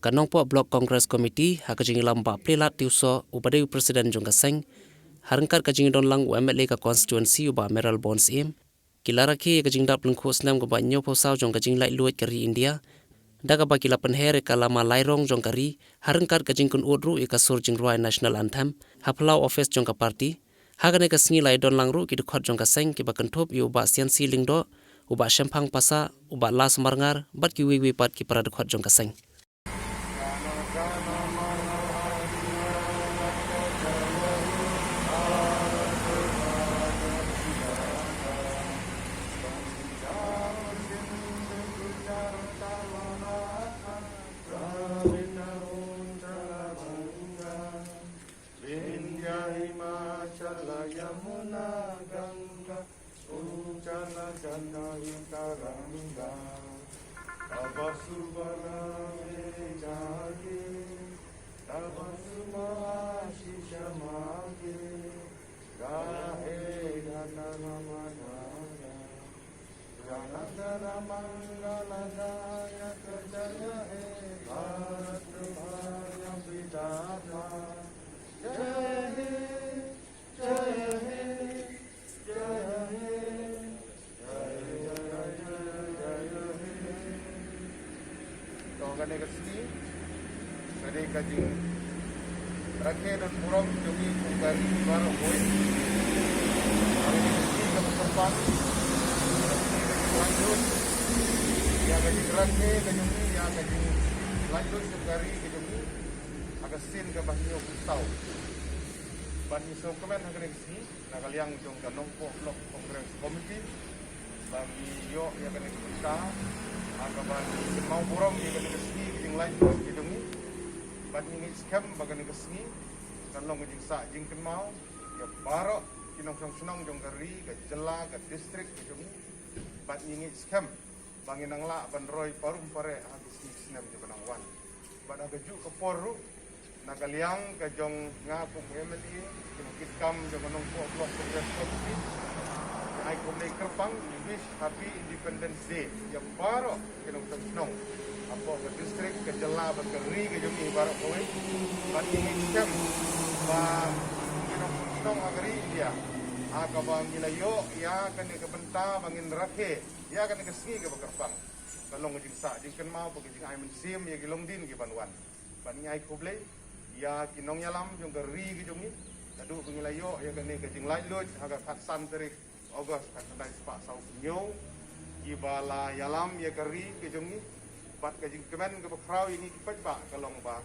Kanong po Block Congress Committee hakajing lamba prelat tiuso upadeu Presiden jong kaseng harangkar kajing don lang UMLA ka constituency uba Meral Bonds im kilaraki kajing dap lengkhos nam gaba nyo posau jong kajing lai luet kari India daga ba kila penhere kalama lairong jong kari harangkar kajing kun udru ikasur jing ruai national anthem haplau office jong ka party hagane ka sngi lai don lang ru ki khot jong kaseng ki ba kantop yu ba sian siling do uba shempang pasa uba las marngar bat ki wi pat ki para khot jong kaseng. Kane kesini, dari kajing rakyat dan burung jogi dari baru boy. Hari ini kita bertempat lanjut. Ya kajing rakyat kajing ya kajing lanjut dari kajing agak sin ke bahnya Gustau. Bahnya Sokomen hari ini nakaliang jong kanong Block Congress Committee bagi yo ya kane kita agaban mau burung ya kane kesini jing lain gitu ni bat ni scam bagani kesini kan long jing sa jing ken mau ya baro kinong senong jong kari ka jela ka distrik gitu ni bat ni scam bangin nang la ban roy parum pare habis ni snap je banang wan bat aga ju ke poru nakaliang ka jong ngapu MLA kinong kitkam jong nong Block Congress Committee ay kumay kerpang wish happy Independence Day yang baru kinong senong apo ke distrik ke jela ba keri ke jom baru kowe ban ini jam ba kinong senong agari dia aga bang gilayo ya kan ke benta bangin rakhe ya kan ke singi ke kerpang kalong jing sa jing ken mau pagi jing ay mensim ya gilong din ke banwan ban ini ay kublay ya kinong yalam jong keri ke jom ni kadu gilayo ya kan ke jing lai lut aga katsan terik August akan sepak sau nyo ibala yalam ya kari kejong ni bat kajing kemen ke bakrau ini kipat ba kalong ba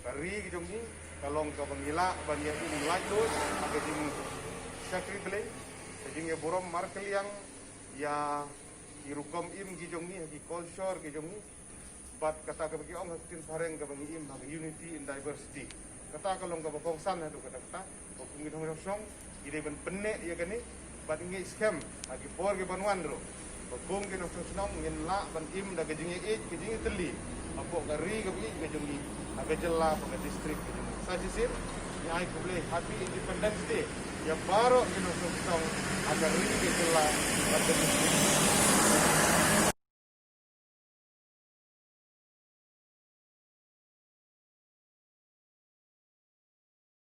kari kejong ni kalong ke bangila ban ya ini laju kajing sakri bele kajing ya borom markel yang ya irukom im kejong ni di culture kejong ni bat kata ke bagi ong tin pareng ke bagi im bagi unity in diversity kata kalong ke bakongsan adu kata bukung idong song ide ben penek ya kan ni bat ingi scam agi por ke banwan ro bung ke no senong ngin la ban im da gejing e gejing teli apo kari ke bi gejing ni aga jela ke distrik gejing sa sisir ya ai kuble happy Independence Day ya baro ke no senong aga ri ke jela ban distrik